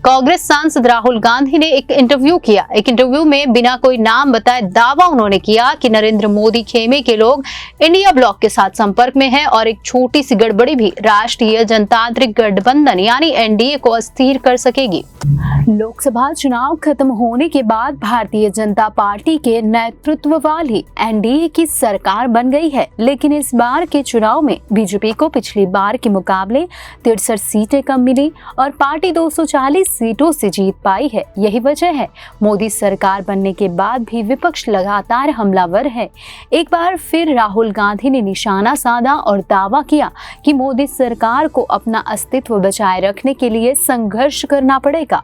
कांग्रेस सांसद राहुल गांधी ने एक इंटरव्यू में बिना कोई नाम बताए दावा उन्होंने किया कि नरेंद्र मोदी खेमे के लोग इंडिया ब्लॉक के साथ संपर्क में हैं और एक छोटी सी गड़बड़ी भी राष्ट्रीय जनतांत्रिक गठबंधन यानी एनडीए को अस्थिर कर सकेगी। लोकसभा चुनाव खत्म होने के बाद भारतीय जनता पार्टी के नेतृत्व वाली एनडीए की सरकार बन गई है, लेकिन इस बार के चुनाव में बीजेपी को पिछली बार के मुकाबले 63 सीटें कम मिली और पार्टी 240 सीटों से जीत पाई है। यही वजह है मोदी सरकार बनने के बाद भी विपक्ष लगातार हमलावर है। एक बार फिर राहुल गांधी ने निशाना साधा और दावा किया कि मोदी सरकार को अपना अस्तित्व बचाए रखने के लिए संघर्ष करना पड़ेगा।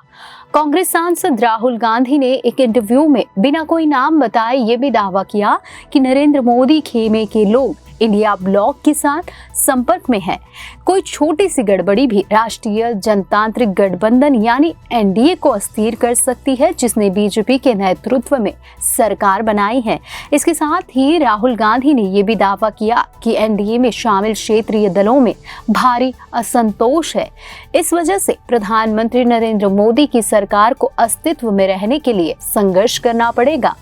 कांग्रेस सांसद राहुल गांधी ने एक इंटरव्यू में बिना कोई नाम बताए ये भी दावा किया कि नरेंद्र मोदी खेमे के लोग इंडिया ब्लॉक के साथ संपर्क में है। कोई छोटी सी गड़बड़ी भी राष्ट्रीय जनतांत्रिक गठबंधन यानी एनडीए को अस्थिर कर सकती है, जिसने बीजेपी के नेतृत्व में सरकार बनाई है। इसके साथ ही राहुल गांधी ने यह भी दावा किया कि एनडीए में शामिल क्षेत्रीय दलों में भारी असंतोष है। इस वजह से प्रधानमंत्री नरेंद्र मोदी की सरकार को अस्तित्व में रहने के लिए संघर्ष करना पड़ेगा।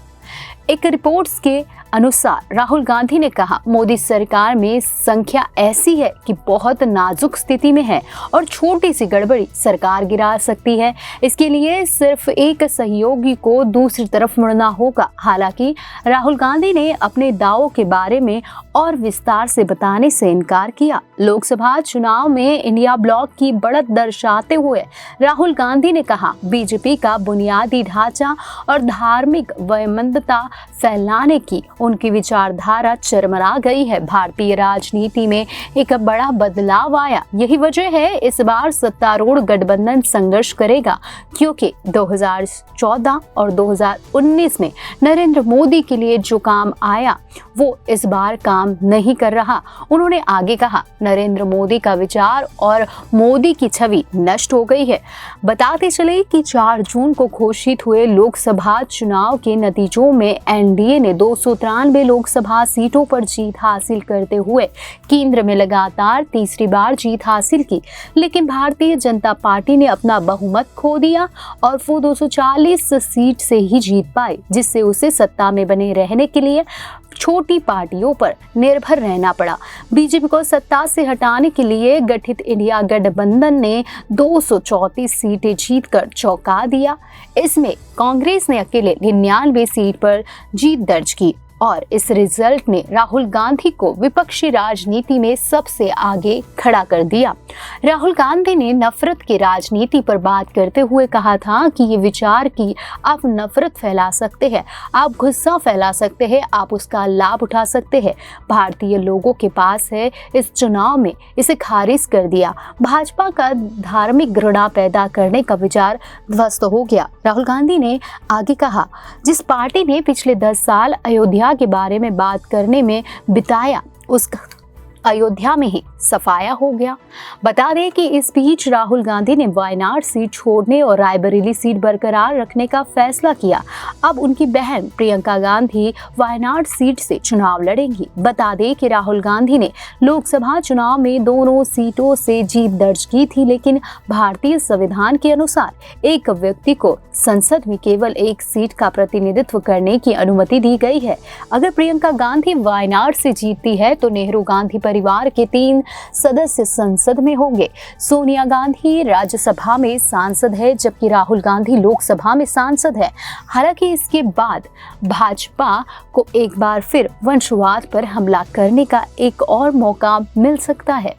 एक रिपोर्ट्स के अनुसार राहुल गांधी ने कहा, मोदी सरकार में संख्या ऐसी है कि बहुत नाजुक स्थिति में है और छोटी सी गड़बड़ी सरकार गिरा सकती है। इसके लिए सिर्फ एक सहयोगी को दूसरी तरफ मुड़ना होगा। हालांकि राहुल गांधी ने अपने दावों के बारे में और विस्तार से बताने से इनकार किया। लोकसभा चुनाव में इंडिया ब्लॉक की बढ़त दर्शाते हुए राहुल गांधी ने कहा, बीजेपी का बुनियादी ढांचा और धार्मिक वैमनस्यता फैलाने की उनकी विचारधारा चरमरा गई है। भारतीय राजनीति में एक बड़ा बदलाव आया। यही वजह है इस बार सत्तारूढ़ गठबंधन संघर्ष करेगा, क्योंकि 2014 और 2019 में नरेंद्र मोदी के लिए जो काम आया वो इस बार काम नहीं कर रहा। उन्होंने आगे कहा, नरेंद्र मोदी का विचार और मोदी की छवि नष्ट हो गई है। बताते चले कि 4 जून को घोषित हुए लोकसभा चुनाव के नतीजों में एनडीए ने 293 लोकसभा सीटों पर जीत हासिल करते हुए केंद्र में लगातार तीसरी बार जीत हासिल की। लेकिन भारतीय जनता पार्टी ने अपना बहुमत खो दिया और वो 240 सीट से ही जीत पाई, जिससे उसे सत्ता में बने रहने के लिए छोटी पार्टियों पर निर्भर रहना पड़ा। बीजेपी को सत्ता से हटाने के लिए गठित इंडिया गठबंधन ने 234 सीटें जीतकर चौंका दिया। इसमें कांग्रेस ने अकेले 99 सीट पर जीत दर्ज की और इस रिजल्ट ने राहुल गांधी को विपक्षी राजनीति में सबसे आगे खड़ा कर दिया। राहुल गांधी ने नफरत की राजनीति पर बात करते हुए कहा था कि ये विचार कि आप नफरत फैला सकते हैं, आप गुस्सा फैला सकते हैं, आप उसका लाभ उठा सकते हैं। भारतीय लोगों के पास है, इस चुनाव में इसे खारिज कर दिया। भाजपा का धार्मिक घृणा पैदा करने का विचार ध्वस्त हो गया। राहुल गांधी ने आगे कहा, जिस पार्टी ने पिछले 10 साल अयोध्या के बारे में बात करने में बिताया, उसका अयोध्या में ही सफाया हो गया। बता दें कि इस बीच राहुल गांधी ने वायनाड सीट छोड़ने और रायबरेली सीट बरकरार रखने का फैसला किया। अब उनकी बहन प्रियंका गांधी वायनाड सीट से चुनाव लड़ेंगी। बता दें कि राहुल गांधी ने लोकसभा चुनाव में दोनों सीटों से जीत दर्ज की थी, लेकिन भारतीय संविधान के अनुसार एक व्यक्ति को संसद में केवल एक सीट का प्रतिनिधित्व करने की अनुमति दी गई है। अगर प्रियंका गांधी वायनाड से जीतती है तो नेहरू गांधी परिवार के 3 सदस्य संसद में होंगे। सोनिया गांधी राज्यसभा में सांसद है, जबकि राहुल गांधी लोकसभा में सांसद है। हालांकि इसके बाद भाजपा को एक बार फिर वंशवाद पर हमला करने का एक और मौका मिल सकता है।